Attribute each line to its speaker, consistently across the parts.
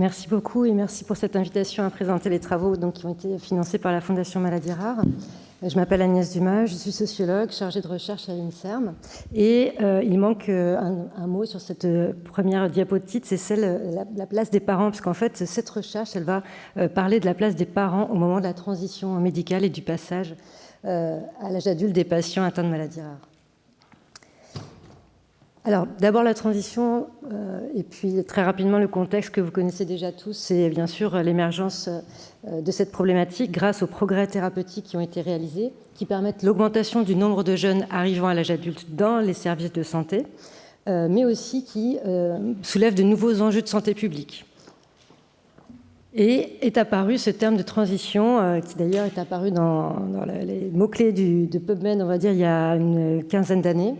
Speaker 1: Merci beaucoup et merci pour cette invitation à présenter les travaux qui ont été financés par la Fondation Maladies Rares. Je m'appelle Agnès Dumas, je suis sociologue, chargée de recherche à l'INSERM. Et il manque un mot sur cette première diapositive, c'est la place des parents, parce qu'en fait, cette recherche, elle va parler de la place des parents au moment de la transition médicale et du passage à l'âge adulte des patients atteints de maladies rares. Alors, d'abord la transition, et puis très rapidement le contexte que vous connaissez déjà tous, c'est bien sûr l'émergence de cette problématique grâce aux progrès thérapeutiques qui ont été réalisés, qui permettent l'augmentation du nombre de jeunes arrivant à l'âge adulte dans les services de santé, mais aussi qui soulèvent de nouveaux enjeux de santé publique. Et est apparu ce terme de transition, qui d'ailleurs est apparu dans les mots-clés de PubMed, on va dire, il y a une quinzaine d'années.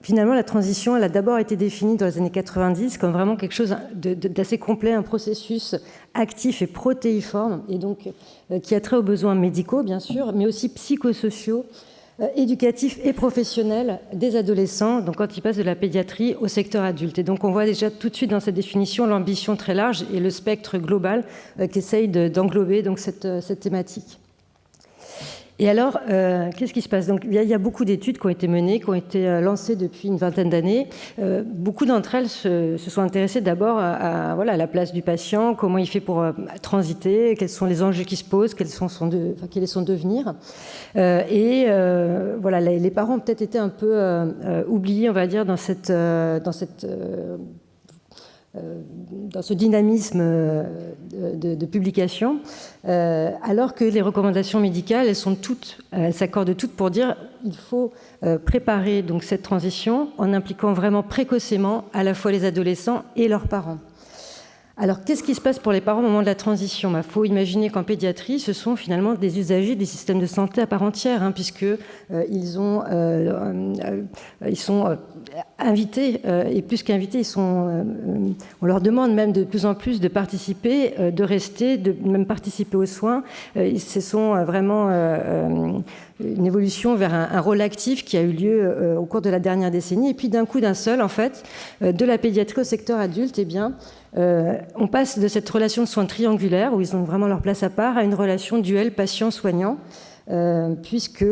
Speaker 1: Finalement, la transition, elle a d'abord été définie dans les années 90 comme vraiment quelque chose d'assez complet, un processus actif et protéiforme, et donc qui a trait aux besoins médicaux, bien sûr, mais aussi psychosociaux, éducatifs et professionnels des adolescents, donc quand ils passent de la pédiatrie au secteur adulte. Et donc on voit déjà tout de suite dans cette définition l'ambition très large et le spectre global qu'essaye d'englober donc cette thématique. Et alors, qu'est-ce qui se passe? Donc, il y a beaucoup d'études qui ont été menées, qui ont été lancées depuis une vingtaine d'années. Beaucoup d'entre elles se sont intéressées d'abord à la place du patient, comment il fait pour transiter, quels sont les enjeux qui se posent, quel est son devenir. Les parents ont peut-être été un peu oubliés, on va dire, dans ce dynamisme de publication, alors que les recommandations médicales, elles s'accordent toutes pour dire qu'il faut préparer donc cette transition en impliquant vraiment précocement à la fois les adolescents et leurs parents. Alors, qu'est-ce qui se passe pour les parents au moment de la transition? Il faut imaginer qu'en pédiatrie, ce sont finalement des usagers du système de santé à part entière, puisqu'ils sont invités, et plus qu'invités, on leur demande même de plus en plus de participer, de rester, de même participer aux soins. Ce sont vraiment une évolution vers un rôle actif qui a eu lieu au cours de la dernière décennie. Et puis d'un coup, d'un seul, en fait, de la pédiatrie au secteur adulte, on passe de cette relation de soins triangulaire, où ils ont vraiment leur place à part, à une relation duel patient-soignant, puisque,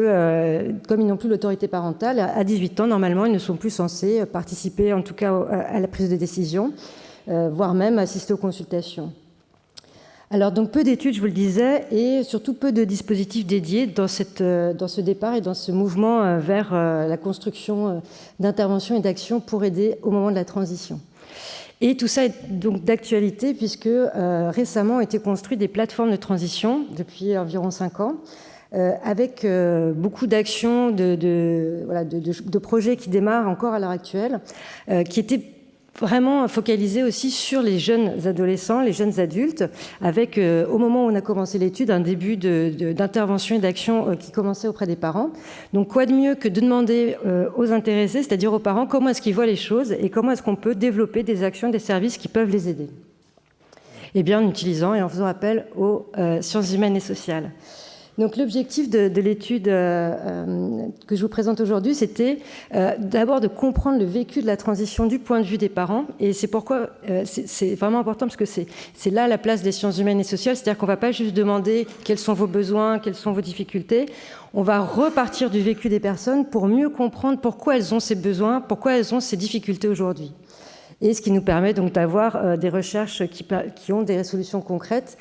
Speaker 1: comme ils n'ont plus l'autorité parentale, à 18 ans, normalement, ils ne sont plus censés participer, en tout cas, à la prise de décision, voire même assister aux consultations. Alors, donc, peu d'études, je vous le disais, et surtout peu de dispositifs dédiés dans ce départ et dans ce mouvement vers la construction d'interventions et d'actions pour aider au moment de la transition. Et tout ça est donc d'actualité puisque récemment ont été construites des plateformes de transition depuis environ 5 ans avec beaucoup d'actions, de projets qui démarrent encore à l'heure actuelle, qui étaient vraiment focalisés aussi sur les jeunes adolescents, les jeunes adultes, avec, au moment où on a commencé l'étude, un début d'intervention et d'action qui commençait auprès des parents. Donc, quoi de mieux que de demander aux intéressés, c'est-à-dire aux parents, comment est-ce qu'ils voient les choses et comment est-ce qu'on peut développer des actions, des services qui peuvent les aider? Eh bien, en utilisant et en faisant appel aux sciences humaines et sociales. Donc l'objectif de l'étude que je vous présente aujourd'hui, c'était d'abord de comprendre le vécu de la transition du point de vue des parents. Et c'est pourquoi c'est vraiment important, parce que c'est là la place des sciences humaines et sociales. C'est-à-dire qu'on ne va pas juste demander quels sont vos besoins, quelles sont vos difficultés. On va repartir du vécu des personnes pour mieux comprendre pourquoi elles ont ces besoins, pourquoi elles ont ces difficultés aujourd'hui. Et ce qui nous permet donc d'avoir des recherches qui ont des solutions concrètes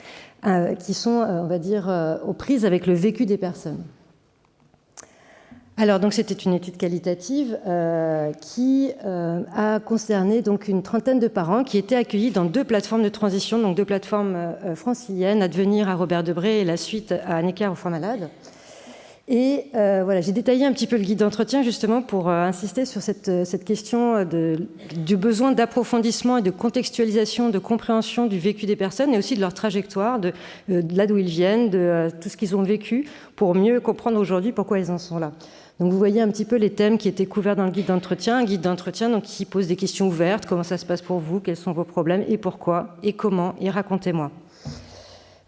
Speaker 1: qui sont, on va dire, aux prises avec le vécu des personnes. Alors, donc, c'était une étude qualitative qui a concerné donc, une trentaine de parents qui étaient accueillis dans 2 plateformes de transition, donc 2 plateformes franciliennes, Advenir à Robert Debré et La Suite à Necker aux Enfants Malades. Et j'ai détaillé un petit peu le guide d'entretien justement pour insister sur cette question du besoin d'approfondissement et de contextualisation, de compréhension du vécu des personnes et aussi de leur trajectoire, de là d'où ils viennent, de tout ce qu'ils ont vécu pour mieux comprendre aujourd'hui pourquoi ils en sont là. Donc vous voyez un petit peu les thèmes qui étaient couverts dans le guide d'entretien, un guide d'entretien donc, qui pose des questions ouvertes, comment ça se passe pour vous, quels sont vos problèmes et pourquoi et comment et racontez-moi.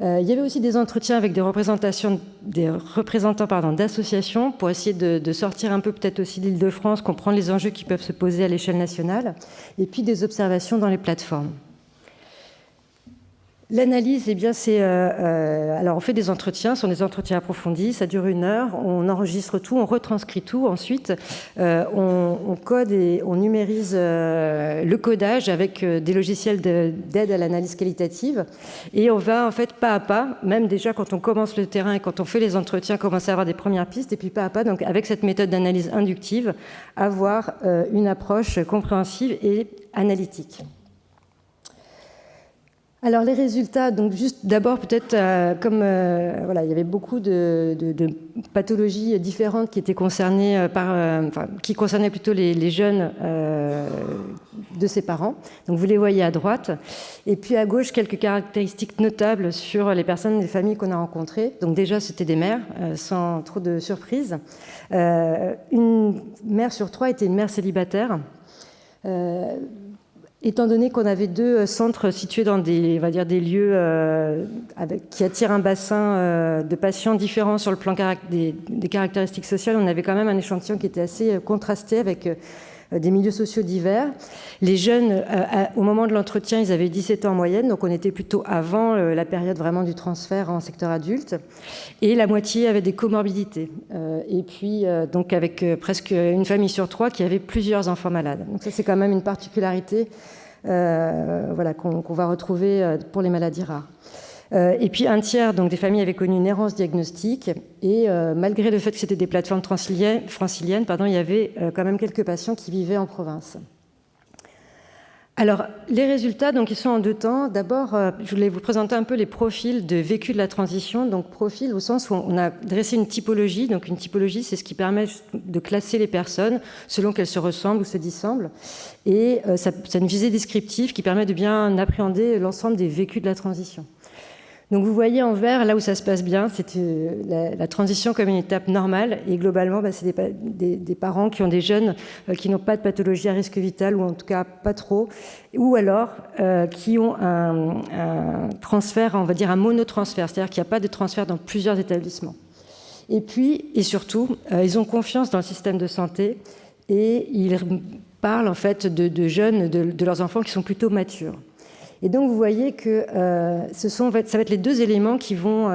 Speaker 1: Il y avait aussi des entretiens avec des représentants d'associations pour essayer de sortir un peu peut-être aussi d'Île-de-France, comprendre les enjeux qui peuvent se poser à l'échelle nationale, et puis des observations dans les plateformes. L'analyse, eh bien, alors on fait des entretiens, ce sont des entretiens approfondis, ça dure 1 heure, on enregistre tout, on retranscrit tout, ensuite on code et on numérise le codage avec des logiciels d'aide à l'analyse qualitative, et on va en fait pas à pas, même déjà quand on commence le terrain et quand on fait les entretiens, commencer à avoir des premières pistes, et puis pas à pas, donc avec cette méthode d'analyse inductive, avoir une approche compréhensive et analytique. Alors les résultats, donc juste d'abord peut-être voilà, il y avait beaucoup de pathologies différentes qui étaient concernées qui concernaient plutôt les jeunes de ses parents. Donc vous les voyez à droite, et puis à gauche quelques caractéristiques notables sur les personnes, les familles qu'on a rencontrées. Donc déjà c'était des mères, sans trop de surprise. Une mère sur 3 était une mère célibataire. Étant donné qu'on avait 2 centres situés dans des lieux qui attirent un bassin de patients différents sur le plan des caractéristiques sociales, on avait quand même un échantillon qui était assez contrasté avec des milieux sociaux divers. Les jeunes, au moment de l'entretien, ils avaient 17 ans en moyenne, donc on était plutôt avant la période vraiment du transfert en secteur adulte. Et la moitié avait des comorbidités. Et puis, donc avec presque une famille sur 3 qui avait plusieurs enfants malades. Donc ça, c'est quand même une particularité voilà, qu'on va retrouver pour les maladies rares. Et puis un tiers donc, des familles avaient connu une errance diagnostique, et malgré le fait que c'était des plateformes franciliennes, il y avait quand même quelques patients qui vivaient en province. Alors, les résultats, donc, ils sont en 2 temps. D'abord, je voulais vous présenter un peu les profils de vécu de la transition. Donc, profil au sens où on a dressé une typologie. Donc, une typologie, c'est ce qui permet de classer les personnes selon qu'elles se ressemblent ou se dissemblent. Et ça a une visée descriptive qui permet de bien appréhender l'ensemble des vécus de la transition. Donc vous voyez en vert, là où ça se passe bien, c'est la transition comme une étape normale, et globalement, c'est des parents qui ont des jeunes qui n'ont pas de pathologie à risque vital, ou en tout cas pas trop, ou alors qui ont un transfert, on va dire un monotransfert, c'est-à-dire qu'il n'y a pas de transfert dans plusieurs établissements. Et puis, et surtout, ils ont confiance dans le système de santé, et ils parlent en fait de jeunes, de leurs enfants qui sont plutôt matures. Et donc, vous voyez que ça va être les 2 éléments qui vont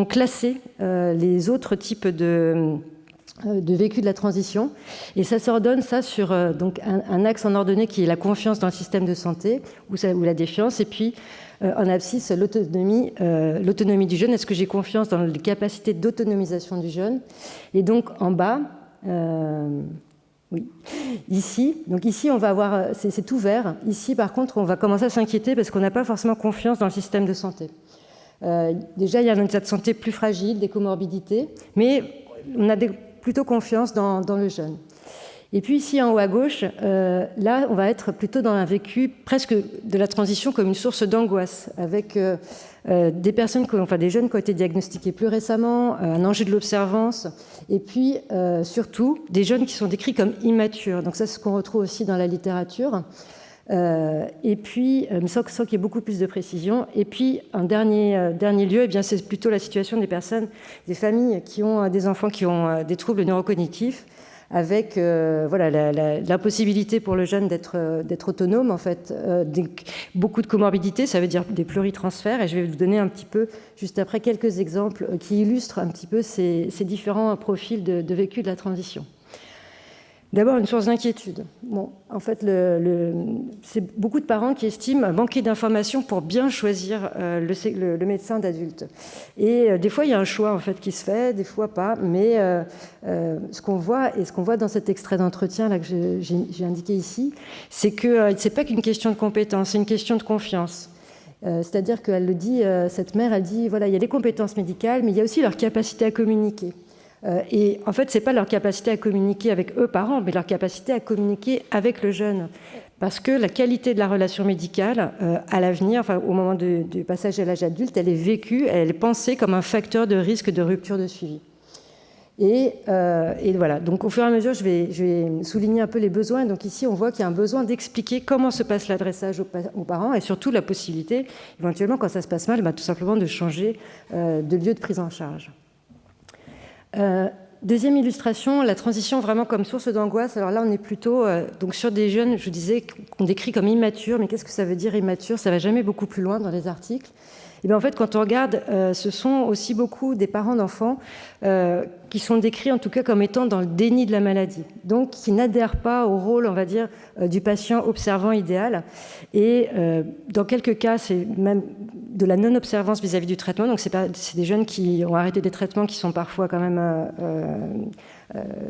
Speaker 1: classer les autres types de vécu de la transition. Et ça s'ordonne sur donc un axe en ordonnée qui est la confiance dans le système de santé, ou la défiance, et puis en abscisse, l'autonomie du jeune. Est-ce que j'ai confiance dans les capacités d'autonomisation du jeune? Et donc, en bas... oui. Ici, on va avoir, c'est tout vert. Ici, par contre, on va commencer à s'inquiéter parce qu'on n'a pas forcément confiance dans le système de santé. Déjà, il y a un état de santé plus fragile, des comorbidités, mais on a plutôt confiance dans le jeune. Et puis ici, en haut à gauche, là, on va être plutôt dans un vécu presque de la transition comme une source d'angoisse, avec des personnes, des jeunes qui ont été diagnostiqués plus récemment, un enjeu de l'observance, et puis surtout des jeunes qui sont décrits comme immatures. Donc ça, c'est ce qu'on retrouve aussi dans la littérature. Et puis, sans qu'il y ait beaucoup plus de précision. Et puis, en dernier lieu, c'est plutôt la situation des personnes, des familles qui ont des enfants qui ont des troubles neurocognitifs, avec l'impossibilité pour le jeune d'être autonome, en fait, beaucoup de comorbidités, ça veut dire des pluritransferts, et je vais vous donner un petit peu, juste après, quelques exemples qui illustrent un petit peu ces différents profils de vécu de la transition. D'abord, une source d'inquiétude. Bon, en fait, c'est beaucoup de parents qui estiment manquer d'informations pour bien choisir le médecin d'adulte. Et des fois, il y a un choix en fait qui se fait, des fois pas. Mais ce qu'on voit dans cet extrait d'entretien là que j'ai indiqué ici, c'est que c'est pas qu'une question de compétence, c'est une question de confiance. C'est-à-dire qu'elle le dit, cette mère, elle dit voilà, il y a les compétences médicales, mais il y a aussi leur capacité à communiquer. Et en fait, ce n'est pas leur capacité à communiquer avec eux, parents, mais leur capacité à communiquer avec le jeune. Parce que la qualité de la relation médicale, à l'avenir, au moment du passage à l'âge adulte, elle est vécue, elle est pensée comme un facteur de risque de rupture de suivi. Et voilà, donc au fur et à mesure, je vais souligner un peu les besoins. Donc ici, on voit qu'il y a un besoin d'expliquer comment se passe l'adressage aux parents, et surtout la possibilité, éventuellement, quand ça se passe mal, tout simplement de changer de lieu de prise en charge. Deuxième illustration, la transition vraiment comme source d'angoisse. Alors là, on est plutôt donc sur des jeunes, je vous disais, qu'on décrit comme immatures. Mais qu'est-ce que ça veut dire immature? Ça ne va jamais beaucoup plus loin dans les articles. Et bien en fait, quand on regarde, ce sont aussi beaucoup des parents d'enfants qui sont décrits en tout cas comme étant dans le déni de la maladie, donc qui n'adhèrent pas au rôle, on va dire, du patient observant idéal. Et dans quelques cas, c'est même de la non-observance vis-à-vis du traitement. Donc c'est des jeunes qui ont arrêté des traitements qui sont parfois quand même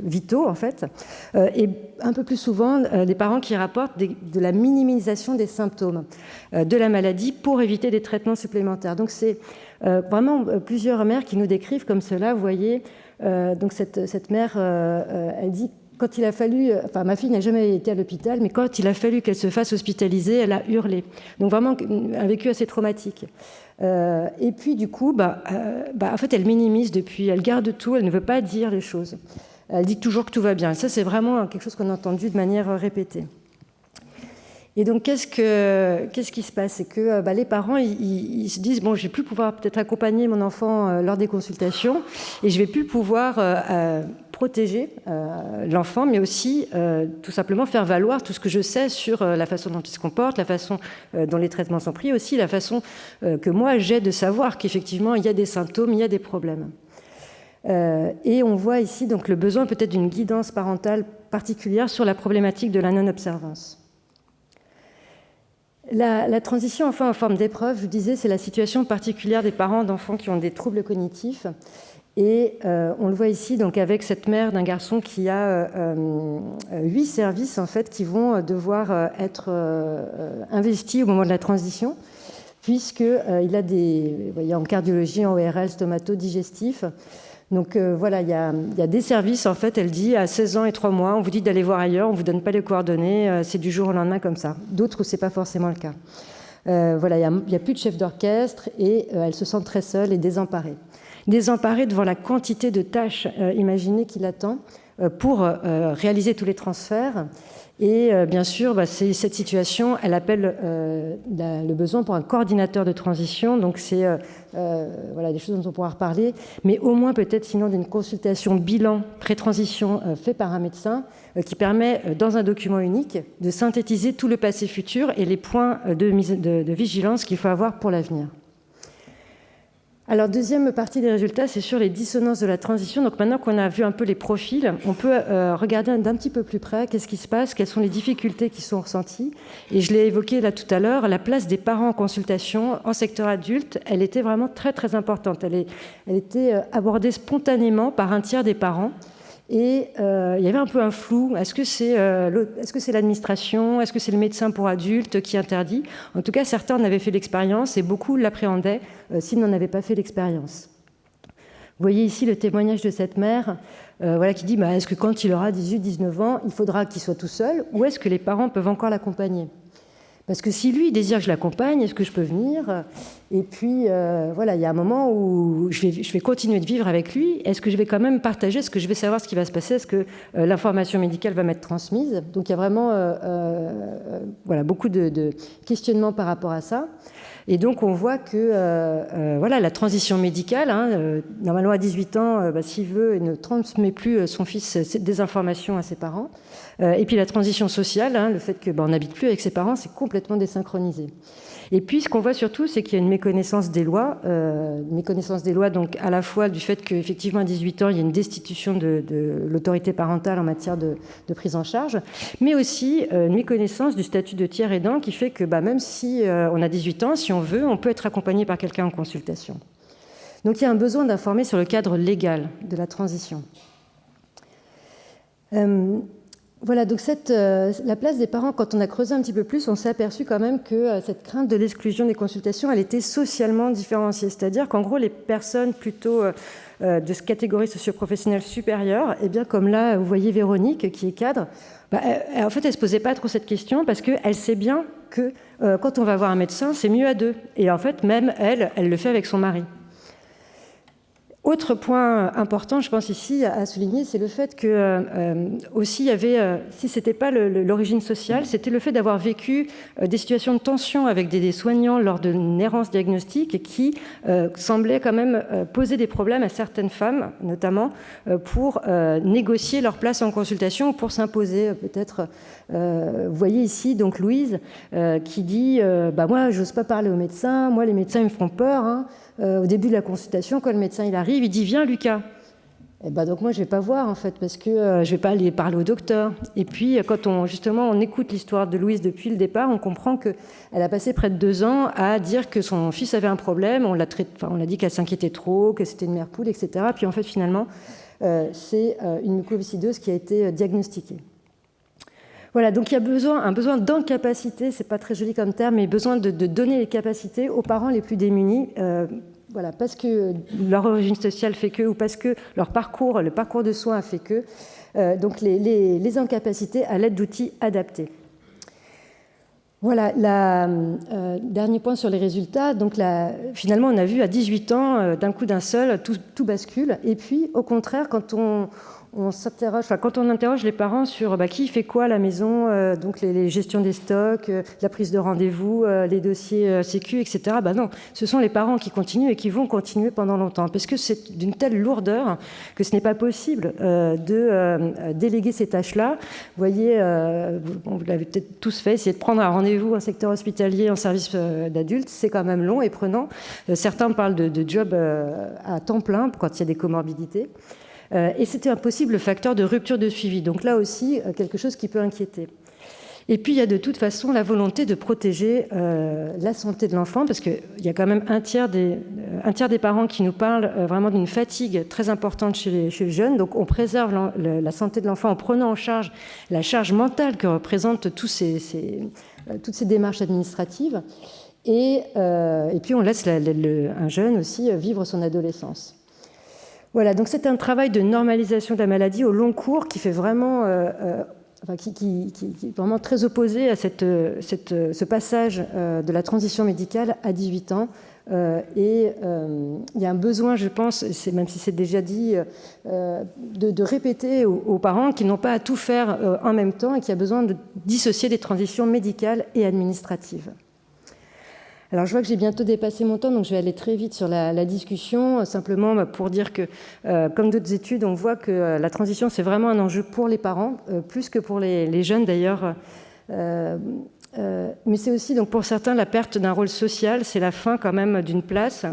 Speaker 1: vitaux en fait. Et un peu plus souvent, des parents qui rapportent de la minimisation des symptômes de la maladie pour éviter des traitements supplémentaires. Donc c'est vraiment plusieurs mères qui nous décrivent comme cela. Vous voyez, donc cette mère, elle dit, quand il a fallu, enfin ma fille n'a jamais été à l'hôpital, mais quand il a fallu qu'elle se fasse hospitaliser, elle a hurlé. Donc vraiment un vécu assez traumatique. Et puis du coup, en fait, elle minimise depuis, elle garde tout, elle ne veut pas dire les choses. Elle dit toujours que tout va bien. Ça, c'est vraiment quelque chose qu'on a entendu de manière répétée. Et donc, qu'est-ce qui se passe? C'est que les parents, ils se disent, bon, je vais plus pouvoir peut-être accompagner mon enfant lors des consultations et je vais plus pouvoir protéger l'enfant, mais aussi tout simplement faire valoir tout ce que je sais sur la façon dont il se comporte, la façon dont les traitements sont pris, aussi la façon que moi j'ai de savoir qu'effectivement il y a des symptômes, il y a des problèmes. Et on voit ici donc le besoin peut-être d'une guidance parentale particulière sur la problématique de la non-observance. La transition enfin en forme d'épreuve, je vous disais, c'est la situation particulière des parents d'enfants qui ont des troubles cognitifs. Et on le voit ici donc avec cette mère d'un garçon qui a 8 services en fait qui vont devoir être investis au moment de la transition, puisqu'il a vous voyez, en cardiologie, en ORL, stomato-digestif. Donc voilà, il y a des services, en fait, elle dit, à 16 ans et 3 mois, on vous dit d'aller voir ailleurs, on ne vous donne pas les coordonnées, c'est du jour au lendemain comme ça. D'autres, ce n'est pas forcément le cas. Voilà, il n'y a plus de chef d'orchestre et elle se sent très seule et désemparée. Désemparée devant la quantité de tâches imaginées qui l'attend pour réaliser tous les transferts. Et bien sûr, cette situation, elle appelle le besoin pour un coordinateur de transition. Donc c'est des choses dont on pourra reparler, mais au moins peut-être sinon d'une consultation bilan pré-transition fait par un médecin qui permet dans un document unique de synthétiser tout le passé futur et les points de vigilance qu'il faut avoir pour l'avenir. Alors, deuxième partie des résultats, c'est sur les dissonances de la transition. Donc maintenant qu'on a vu un peu les profils, on peut regarder d'un petit peu plus près qu'est-ce qui se passe, quelles sont les difficultés qui sont ressenties. Et je l'ai évoqué là tout à l'heure, la place des parents en consultation en secteur adulte, elle était vraiment très très importante. Elle était abordée spontanément par un tiers des parents. Et il y avait un peu un flou. Est-ce que c'est l'administration? Est-ce que c'est le médecin pour adultes qui interdit? En tout cas, certains en avaient fait l'expérience et beaucoup l'appréhendaient s'ils n'en avaient pas fait l'expérience. Vous voyez ici le témoignage de cette mère qui dit est-ce que quand il aura 18-19 ans, il faudra qu'il soit tout seul ou est-ce que les parents peuvent encore l'accompagner? Parce que si lui il désire que je l'accompagne, est-ce que je peux venir? Et puis, il y a un moment où je vais continuer de vivre avec lui. Est-ce que je vais quand même partager? Est-ce que je vais savoir ce qui va se passer? Est-ce que l'information médicale va m'être transmise? Donc, il y a vraiment beaucoup de questionnements par rapport à ça. Et donc, on voit que la transition médicale, normalement à 18 ans, s'il veut, il ne transmet plus son fils des informations à ses parents. Et puis la transition sociale, le fait qu'on n'habite plus avec ses parents, c'est complètement désynchronisé. Et puis, ce qu'on voit surtout, c'est qu'il y a une méconnaissance des lois. Donc à la fois du fait qu'effectivement, à 18 ans, il y a une destitution de l'autorité parentale en matière de prise en charge, mais aussi une méconnaissance du statut de tiers aidant qui fait que même si on a 18 ans, si on veut, on peut être accompagné par quelqu'un en consultation. Donc il y a un besoin d'informer sur le cadre légal de la transition. Voilà, donc la place des parents, quand on a creusé un petit peu plus, on s'est aperçu quand même que cette crainte de l'exclusion des consultations, elle était socialement différenciée. C'est-à-dire qu'en gros, les personnes plutôt de catégorie socio-professionnelle supérieure, comme là, vous voyez Véronique, qui est cadre, en fait, elle ne se posait pas trop cette question parce qu'elle sait bien que quand on va voir un médecin, c'est mieux à deux. Et en fait, même elle le fait avec son mari. Autre point important, je pense ici à souligner, c'est le fait que aussi il y avait, si ce n'était pas l'origine sociale, c'était le fait d'avoir vécu des situations de tension avec des soignants lors d'une errance diagnostique qui semblaient quand même poser des problèmes à certaines femmes, notamment pour négocier leur place en consultation ou pour s'imposer peut-être. Vous voyez ici donc Louise qui dit moi j'ose pas parler aux médecins, moi les médecins ils me font peur, hein. Au début de la consultation, quand le médecin il arrive, il dit « Viens Lucas ». Donc moi je ne vais pas voir en fait parce que je ne vais pas aller parler au docteur. Et puis quand on écoute l'histoire de Louise depuis le départ, on comprend qu'elle a passé près de 2 ans à dire que son fils avait un problème, on l'a dit qu'elle s'inquiétait trop, que c'était une mère poule, etc. Puis en fait finalement c'est une mucoviscidose qui a été diagnostiquée. Voilà, donc il y a un besoin d'incapacité, c'est pas très joli comme terme, mais besoin de donner les capacités aux parents les plus démunis, parce que leur origine sociale fait que, ou parce que le parcours de soins a fait que, donc les incapacités à l'aide d'outils adaptés. Voilà, dernier point sur les résultats. Donc finalement, on a vu à 18 ans, d'un coup d'un seul, tout bascule. Et puis, au contraire, quand on interroge les parents sur qui fait quoi à la maison, donc les gestions des stocks, la prise de rendez-vous, les dossiers sécu, etc. Non, ce sont les parents qui continuent et qui vont continuer pendant longtemps, parce que c'est d'une telle lourdeur que ce n'est pas possible de déléguer ces tâches-là. Vous voyez, vous l'avez peut-être tous fait, essayer de prendre un rendez-vous en secteur hospitalier, en service d'adultes, c'est quand même long et prenant. Certains parlent de job à temps plein quand il y a des comorbidités. Et c'était un possible facteur de rupture de suivi. Donc là aussi, quelque chose qui peut inquiéter. Et puis, il y a de toute façon la volonté de protéger la santé de l'enfant, parce qu'il y a quand même un tiers des parents qui nous parlent vraiment d'une fatigue très importante chez les jeunes. Donc, on préserve la santé de l'enfant en prenant en charge la charge mentale que représentent toutes ces démarches administratives. Et puis, on laisse un jeune aussi vivre son adolescence. Voilà, donc c'est un travail de normalisation de la maladie au long cours qui fait vraiment, qui est vraiment très opposé à ce passage de la transition médicale à 18 ans. Il y a un besoin, je pense, même si c'est déjà dit, de répéter aux parents qu'ils n'ont pas à tout faire en même temps et qu'il y a besoin de dissocier les transitions médicales et administratives. Alors, je vois que j'ai bientôt dépassé mon temps, donc je vais aller très vite sur la discussion, simplement pour dire que, comme d'autres études, on voit que la transition, c'est vraiment un enjeu pour les parents, plus que pour les jeunes d'ailleurs. Mais c'est aussi, donc, pour certains, la perte d'un rôle social, c'est la fin quand même d'une place.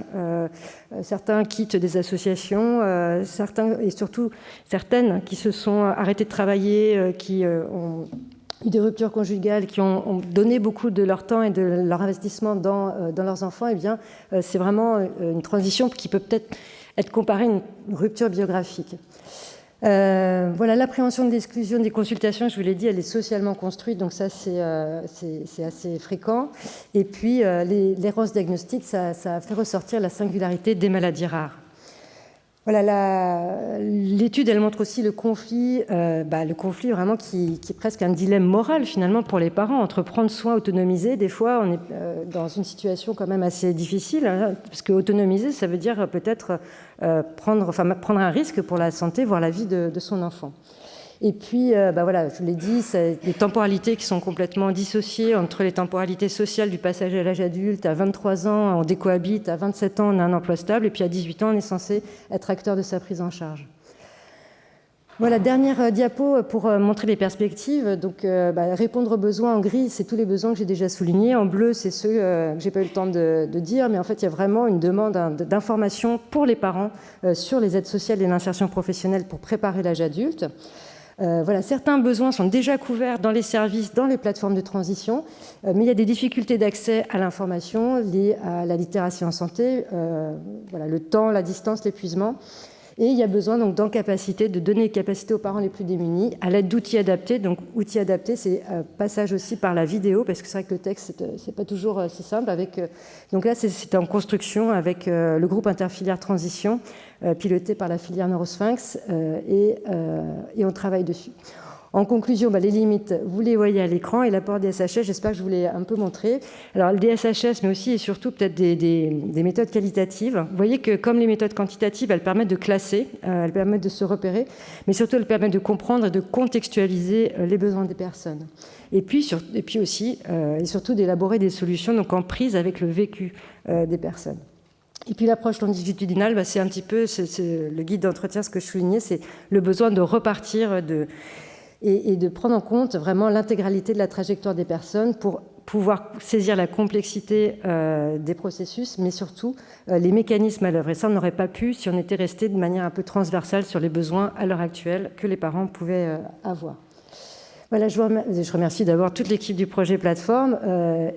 Speaker 1: Certains quittent des associations, certains, et surtout certaines qui se sont arrêtées de travailler, qui ont des ruptures conjugales, qui ont donné beaucoup de leur temps et de leur investissement dans leurs enfants, eh bien, c'est vraiment une transition qui peut peut-être être comparée à une rupture biographique. Voilà, l'appréhension de l'exclusion des consultations, je vous l'ai dit, elle est socialement construite, donc ça c'est assez fréquent. Et puis l'errance diagnostique, ça fait ressortir la singularité des maladies rares. Voilà, l'étude, elle montre aussi le conflit vraiment qui est presque un dilemme moral finalement pour les parents, entre prendre soin, autonomiser. Des fois, on est dans une situation quand même assez difficile, hein, parce que autonomiser, ça veut dire peut-être prendre un risque pour la santé, voire la vie de son enfant. Et puis, voilà, je vous l'ai dit, c'est des temporalités qui sont complètement dissociées entre les temporalités sociales du passage à l'âge adulte. À 23 ans, on décohabite. À 27 ans, on a un emploi stable. Et puis, à 18 ans, on est censé être acteur de sa prise en charge. Voilà, dernière diapo pour montrer les perspectives. Donc, répondre aux besoins en gris, c'est tous les besoins que j'ai déjà soulignés. En bleu, c'est ceux que j'ai pas eu le temps de dire, mais en fait, il y a vraiment une demande d'information pour les parents sur les aides sociales et l'insertion professionnelle pour préparer l'âge adulte. Voilà, certains besoins sont déjà couverts dans les services, dans les plateformes de transition, mais il y a des difficultés d'accès à l'information liées à la littératie en santé, voilà, le temps, la distance, l'épuisement. Et il y a besoin donc d'encapacité, de donner les capacités aux parents les plus démunis à l'aide d'outils adaptés. Donc, outils adaptés, c'est passage aussi par la vidéo, parce que c'est vrai que le texte, c'est pas toujours si simple. Donc là, c'est en construction avec le groupe interfilière transition, piloté par la filière Neurosphinx, et on travaille dessus. En conclusion, les limites, vous les voyez à l'écran, et l'apport des SHS, j'espère que je vous l'ai un peu montré. Alors, le DSHS, mais aussi et surtout peut-être des méthodes qualitatives. Vous voyez que comme les méthodes quantitatives, elles permettent de classer, elles permettent de se repérer, mais surtout elles permettent de comprendre et de contextualiser les besoins des personnes. Et puis aussi, et surtout d'élaborer des solutions donc en prise avec le vécu des personnes. Et puis l'approche longitudinale, c'est un petit peu le guide d'entretien, ce que je soulignais, c'est le besoin de repartir et de prendre en compte vraiment l'intégralité de la trajectoire des personnes pour pouvoir saisir la complexité des processus, mais surtout les mécanismes à l'œuvre. Et ça, on n'aurait pas pu si on était resté de manière un peu transversale sur les besoins à l'heure actuelle que les parents pouvaient avoir. Voilà, je remercie d'abord toute l'équipe du projet Plateforme,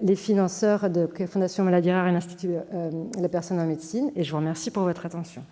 Speaker 1: les financeurs de Fondation Maladies Rares et l'Institut La Personne en Médecine, et je vous remercie pour votre attention.